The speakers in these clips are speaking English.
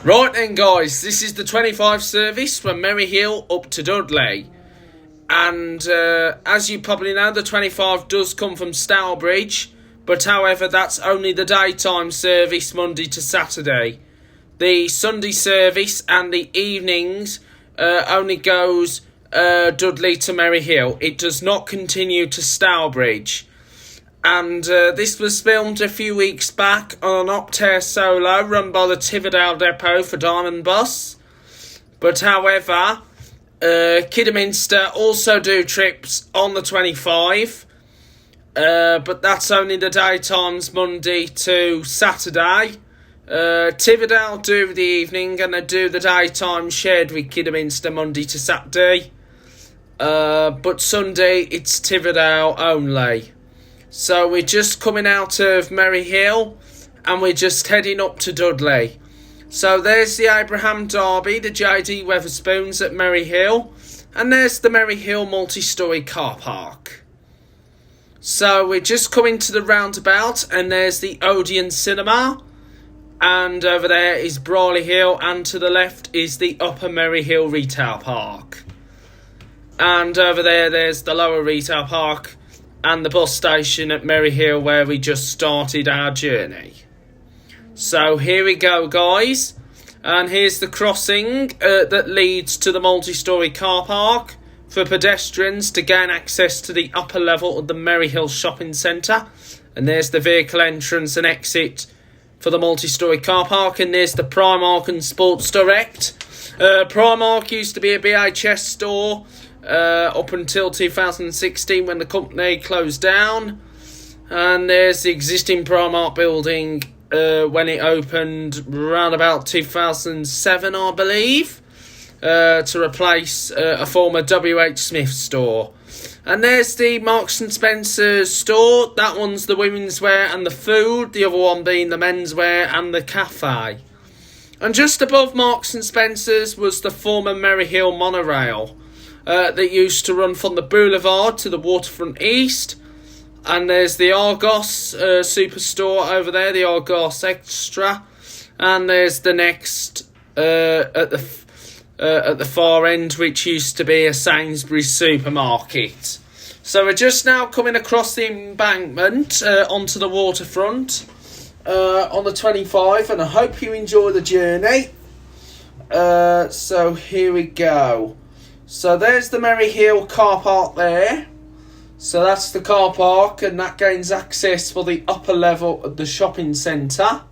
Right then guys, this is the 25 service from Merry Hill up to Dudley. And as you probably know, the 25 does come from Stourbridge, but however that's only the daytime service Monday to Saturday. The Sunday service and the evenings only goes Dudley to Merry Hill. It does not continue to Stourbridge. And this was filmed a few weeks back on an Optare Solo run by the Tividale Depot for Diamond Bus. But however, Kidderminster also do trips on the 25. But that's only the daytimes Monday to Saturday. Tividale do the evening and they do the daytime shared with Kidderminster Monday to Saturday. But Sunday it's Tividale only. So we're just coming out of Merry Hill and we're just heading up to Dudley. So there's the Abraham Derby, the JD Wetherspoons at Merry Hill, and there's the Merry Hill multi-storey car park. So we're just coming to the roundabout and there's the Odeon Cinema, and over there is Brawley Hill, and to the left is the Upper Merry Hill Retail Park. And over there's the Lower Retail Park and the bus station at Merry Hill where we just started our journey. So here we go guys, and here's the crossing that leads to the multi-storey car park for pedestrians to gain access to the upper level of the Merry Hill shopping centre. And there's the vehicle entrance and exit for the multi-storey car park, and there's the Primark and Sports Direct. Primark used to be a BHS store up until 2016 when the company closed down, and there's the existing Primark building when it opened around about 2007 I believe, to replace a former WH Smith store. And there's the Marks and Spencer's store. That one's the women's wear and the food, the other one being the menswear and the cafe. And just above Marks and Spencer's was the former Merry Hill monorail that used to run from the boulevard to the waterfront east. And there's the Argos superstore over there, the Argos Extra. And there's the next at the far end, which used to be a Sainsbury's supermarket. So we're just now coming across the embankment onto the waterfront on the 25, and I hope you enjoy the journey. So here we go. So there's the Merry Hill car park there. So that's the car park, and that gains access for the upper level of the shopping centre.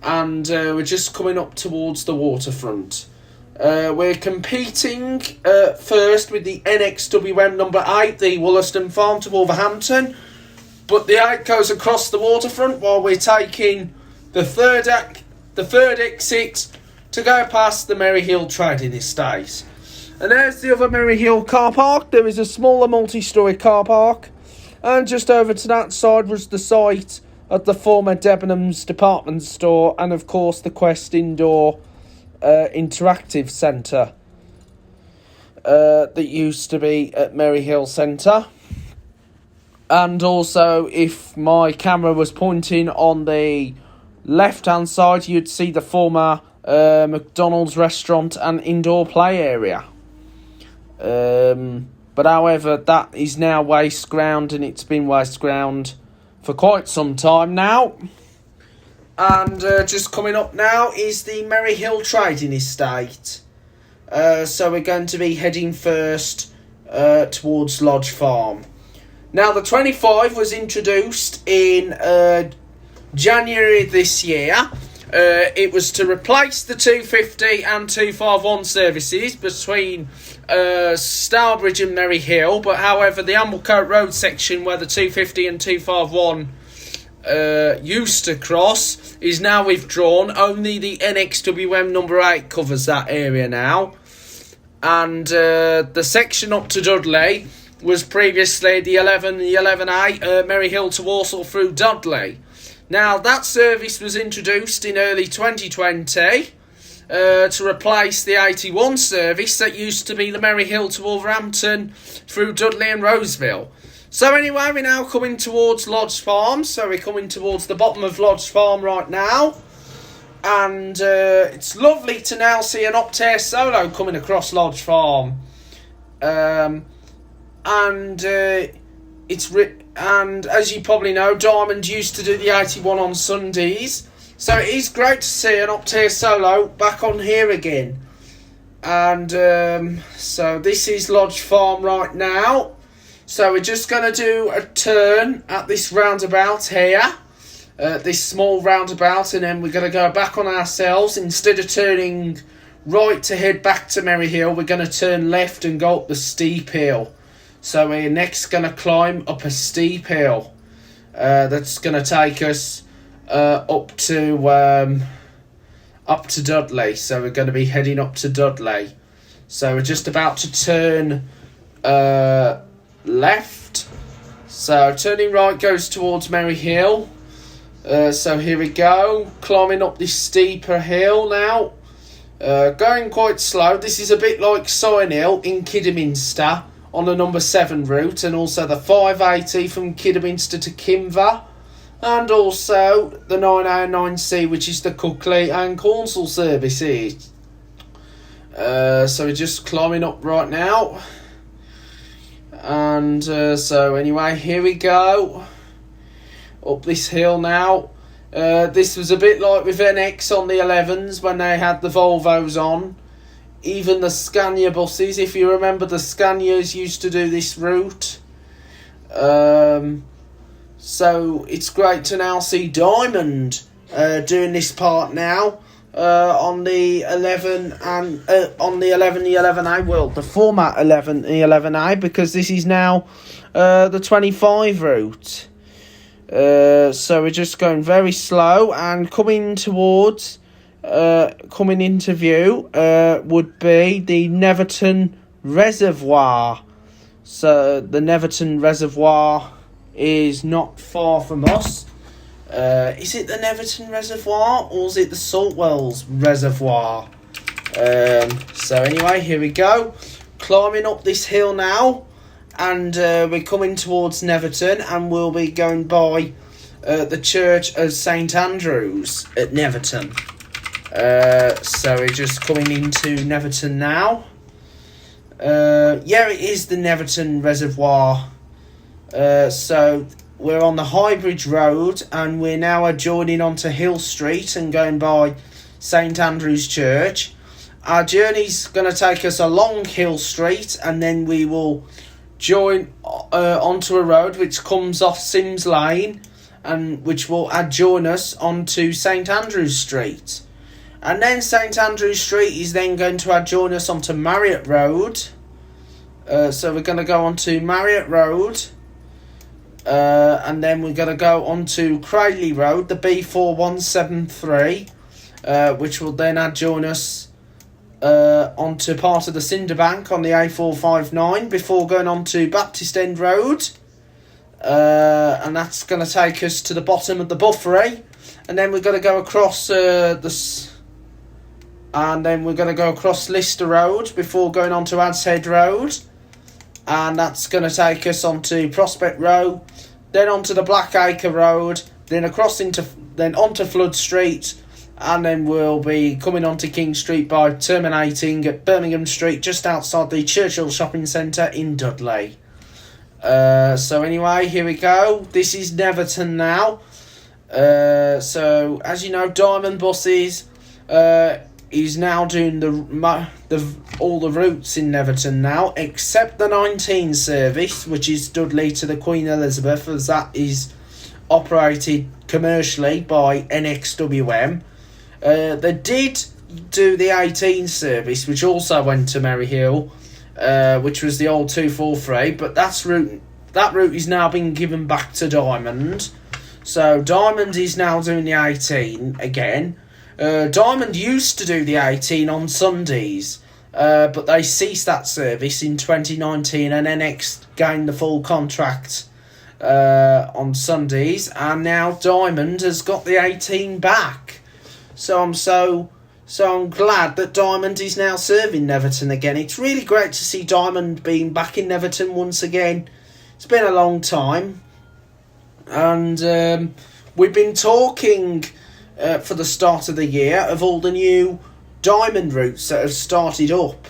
And we're just coming up towards the waterfront. We're competing first with the NXWM number 8, the Wollaston Farm to Wolverhampton. But the 8 goes across the waterfront while we're taking the third exit to go past the Merry Hill Trading Estate. And there's the other Merry Hill car park. There is a smaller multi-storey car park. And just over to that side was the site of the former Debenhams department store, and of course the Quest Indoor Interactive Centre that used to be at Merry Hill Centre. And also, if my camera was pointing on the left-hand side, you'd see the former McDonald's restaurant and indoor play area. But however, that is now waste ground, and it's been waste ground for quite some time now. And just coming up now is the Merry Hill Trading Estate. So we're going to be heading first towards Lodge Farm. Now the 25 was introduced in January this year. It was to replace the 250 and 251 services between Stourbridge and Merry Hill, but however the Amblecote Road section where the 250 and 251 used to cross is now withdrawn. Only the NXWM number 8 covers that area now, and the section up to Dudley was previously the 11A Merry Hill to Walsall through Dudley. Now that service was introduced in early 2020 to replace the 81 service that used to be the Merry Hill to Wolverhampton through Dudley and Roseville. So anyway, we're now coming towards Lodge Farm. So we're coming towards the bottom of Lodge Farm right now. And it's lovely to now see an Optare Solo coming across Lodge Farm. And as you probably know, Diamond used to do the 81 on Sundays. So it is great to see an Optare Solo back on here again. And so this is Lodge Farm right now. So we're just going to do a turn at this roundabout here. This small roundabout, and then we're going to go back on ourselves. Instead of turning right to head back to Merry Hill, we're going to turn left and go up the steep hill. So we're next going to climb up a steep hill. That's going to take us up to Dudley. So we're going to be heading up to Dudley. So we're just about to turn left. So turning right goes towards Merry Hill. So here we go, climbing up this steeper hill now. Going quite slow. This is a bit like Sign Hill in Kidderminster on the number 7 route, and also the 580 from Kidderminster to Kimver, and also the 909C, which is the Cookley and Cornsall services. So we're just climbing up right now. And so anyway, here we go. Up this hill now. This was a bit like with NX on the 11s when they had the Volvos on. Even the Scania buses, if you remember, the Scanias used to do this route. So it's great to now see Diamond doing this part now on the 11 and on the 11 the 11A, well, the format 11 the 11A, because this is now the 25 route. So we're just going very slow, and coming into view would be the Netherton Reservoir. So the Netherton Reservoir is not far from us. Is it the Netherton Reservoir or is it the Saltwells Reservoir? So anyway, here we go, climbing up this hill now. And we're coming towards Netherton, and we'll be going by the Church of St Andrews at Netherton. So we're just coming into Netherton now. Yeah, it is the Netherton Reservoir. So we're on the Highbridge Road, and we're now adjoining onto Hill Street and going by St Andrew's Church. Our journey's going to take us along Hill Street, and then we will join onto a road which comes off Sims Lane, and which will adjoin us onto St Andrews Street. And then St Andrews Street is then going to adjoin us onto Marriott Road. So we're going to go onto Marriott Road, and then we're going to go onto Cradley Road, the B4173, which will then adjoin us onto part of the Cinderbank on the A459 before going on to Baptist End Road, and that's going to take us to the bottom of the Buffery, and then we're going to go across Lister Road before going on to Adshead Road, and that's going to take us onto Prospect Row, then onto the Blackacre Road, then onto Flood Street. And then we'll be coming onto King Street by terminating at Birmingham Street, just outside the Churchill Shopping Centre in Dudley. So anyway, here we go. This is Netherton now. So as you know, Diamond Buses is now doing all the routes in Netherton now, except the 19 service, which is Dudley to the Queen Elizabeth, as that is operated commercially by NXWM. They did do the 18 service, which also went to Merry Hill, which was the old 243, but that route is now being given back to Diamond. So Diamond is now doing the 18 again. Diamond used to do the 18 on Sundays, but they ceased that service in 2019, and NX gained the full contract on Sundays, and now Diamond has got the 18 back. So I'm glad that Diamond is now serving Netherton again. It's really great to see Diamond being back in Netherton once again. It's been a long time, and we've been talking for the start of the year of all the new diamond routes that have started up.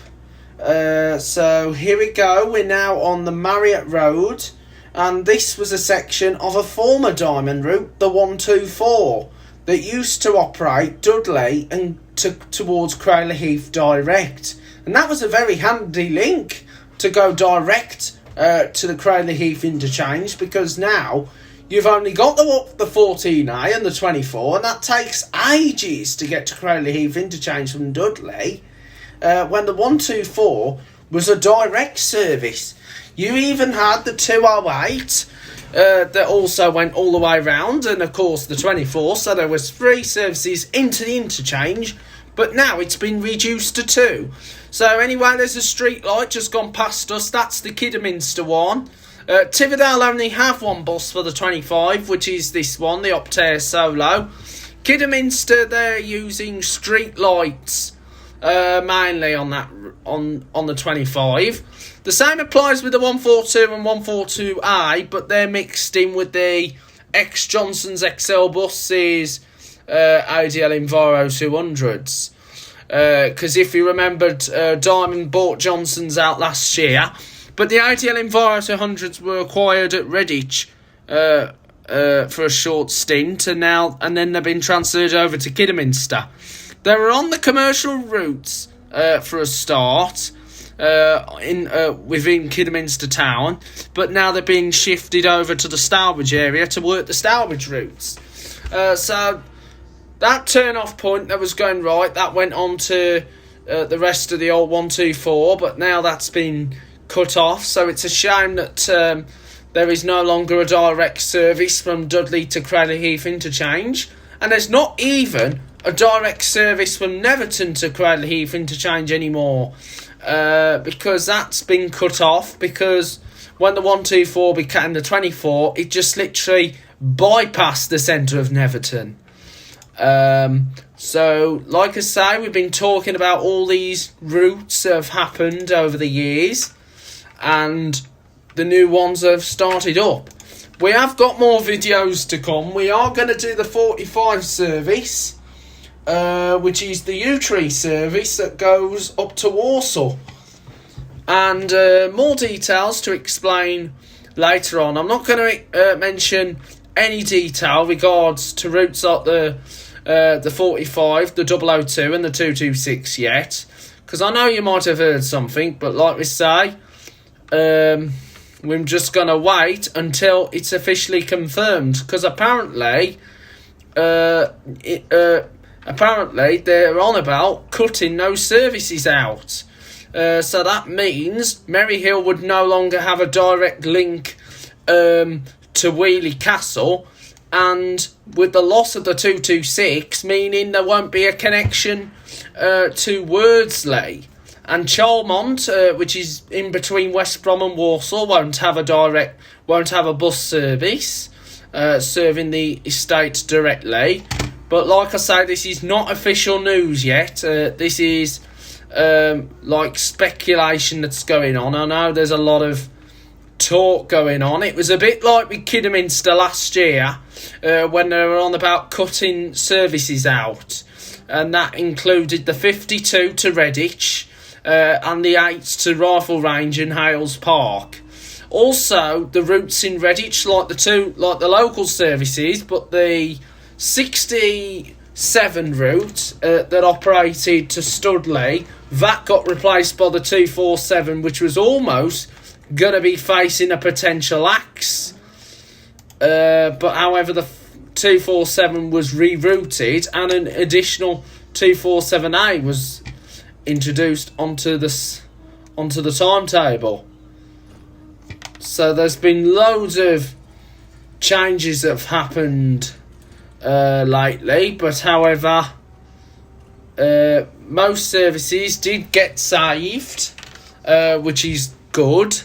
So here we go, we're now on the Marriott Road, and this was a section of a former diamond route, the 124, that used to operate Dudley and towards Crayley Heath direct. And that was a very handy link to go direct to the Crayley Heath interchange, because now you've only got the 14A and the 24, and that takes ages to get to Crayley Heath interchange from Dudley, when the 124 was a direct service. You even had the 208 that also went all the way round, and of course the 24, so there was 3 services into the interchange, but now it's been reduced to 2. So anyway, there's a street light just gone past us, that's the Kidderminster one. Tividale only have one bus for the 25, which is this one, the Optare Solo. Kidderminster, they're using street lights mainly on the 25. The same applies with the 142 and 142A, but they're mixed in with the ex-Johnson's XL buses, ADL Enviro 200s. Because if you remembered, Diamond bought Johnson's out last year, but the ADL Enviro 200s were acquired at Redditch for a short stint, and then they've been transferred over to Kidderminster. They were on the commercial routes for a start within Kidderminster town, but now they're being shifted over to the Stourbridge area to work the Stourbridge routes. So that turn-off point that was going right, that went on to the rest of the old 124, but now that's been cut off, so it's a shame that there is no longer a direct service from Dudley to Crayley Heath interchange, and there's not even a direct service from Netherton to Crayley Heath interchange anymore, because that's been cut off, because when the 124 became the 24, it just literally bypassed the centre of Netherton. So, like I say, we've been talking about all these routes that have happened over the years, and the new ones have started up. We have got more videos to come. We are going to do the 45 service, which is the U-Tree service that goes up to Walsall. And more details to explain later on. I'm not going to mention any detail regards to routes like the 45, the 002 and the 226 yet, because I know you might have heard something, but like we say, we're just going to wait until it's officially confirmed, because apparently they're on about cutting those services out. So that means Maryhill would no longer have a direct link to Wheely Castle, and with the loss of the 226, meaning there won't be a connection to Wordsley. And Chalmont, which is in between West Brom and Walsall, won't have a bus service serving the estate directly. But like I say, this is not official news yet. This is like speculation that's going on. I know there's a lot of talk going on. It was a bit like with Kidderminster last year when they were on about cutting services out, and that included the 52 to Redditch and the 8 to Rifle Range and Hales Park. Also, the routes in Redditch, like the local services, but the 67 route that operated to Studley, that got replaced by the 247, which was almost going to be facing a potential axe. But however, the 247 was rerouted, and an additional 247A was introduced onto the timetable. So there's been loads of changes that have happened lately, but however, most services did get saved, which is good.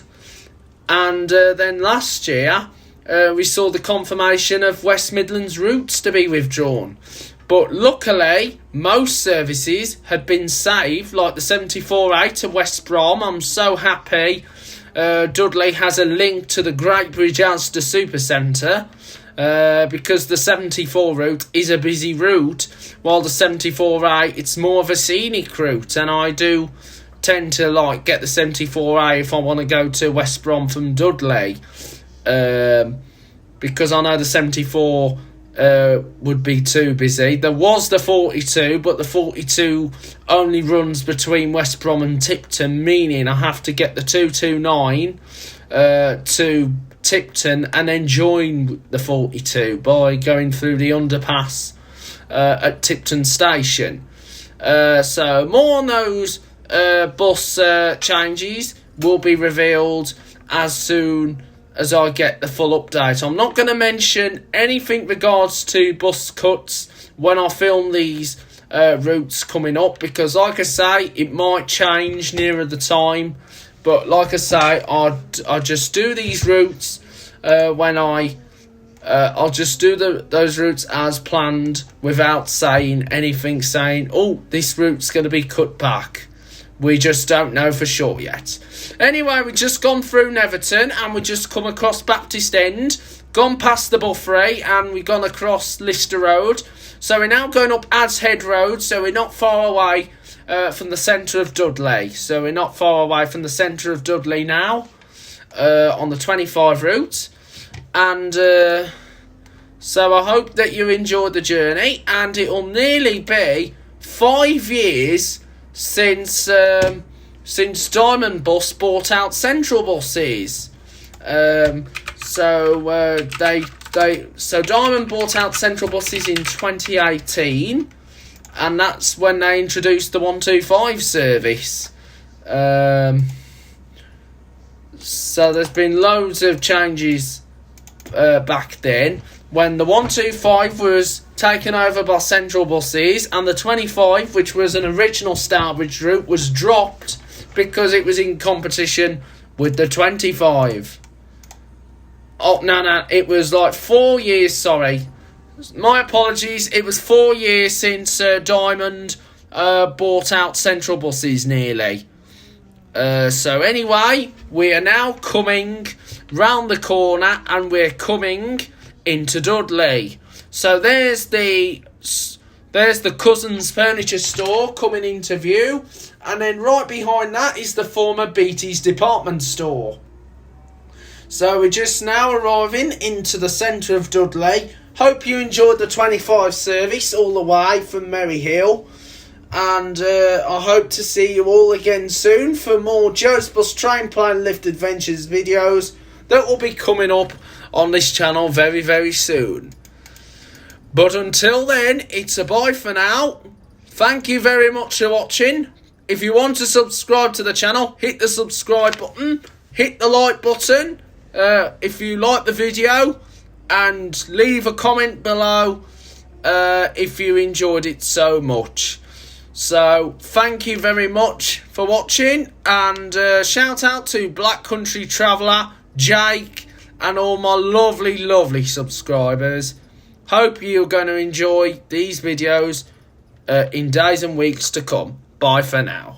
And then last year, we saw the confirmation of West Midlands routes to be withdrawn. But luckily, most services had been saved, like the 74A to West Brom. I'm so happy Dudley has a link to the Great Bridge Asda Supercentre, because the 74 route is a busy route, while the 74A, it's more of a scenic route, and I do tend to get the 74A if I want to go to West Brom from Dudley, because I know the 74 would be too busy. There was the 42, but the 42 only runs between West Brom and Tipton, meaning I have to get the 229 to Tipton and then join the 42 by going through the underpass at Tipton Station. So more on those bus changes will be revealed as soon as I get the full update. I'm not going to mention anything regards to bus cuts when I film these routes coming up, because like I say, it might change nearer the time. But like I say, I'll just do these routes when I'll just do those routes as planned, without saying anything, saying, oh, this route's going to be cut back. We just don't know for sure yet. Anyway, we've just gone through Netherton and we just come across Baptist End, gone past the Buffet, and we've gone across Lister Road. So we're now going up Adds Head Road, so we're not far away from the centre of Dudley. So we're not far away from the centre of Dudley now on the 25 route. And so I hope that you enjoyed the journey, and it'll nearly be 5 years since Diamond Bus bought out Central Buses. So Diamond bought out Central Buses in 2018, and that's when they introduced the 125 service. So there's been loads of changes back then, when the 125 was taken over by Central Buses, and the 25, which was an original Stourbridge route, was dropped because it was in competition with the 25. Oh, no, it was 4 years, sorry. My apologies, it was 4 years since Diamond bought out Central Buses, nearly. So anyway, we are now coming round the corner, and we're coming into Dudley. So there's the Cousins Furniture Store coming into view, and then right behind that is the former BT's department store. So we're just now arriving into the centre of Dudley. Hope you enjoyed the 25 service all the way from Merry Hill, and I hope to see you all again soon for more Joe's Bus Train Plane Lift Adventures videos that will be coming up on this channel very, very soon. But until then, it's a bye for now. Thank you very much for watching. If you want to subscribe to the channel, hit the subscribe button, hit the like button if you like the video, and leave a comment below if you enjoyed it so much. So thank you very much for watching, and shout out to Black Country Traveller, Jake, and all my lovely, lovely subscribers. Hope you're going to enjoy these videos in days and weeks to come. Bye for now.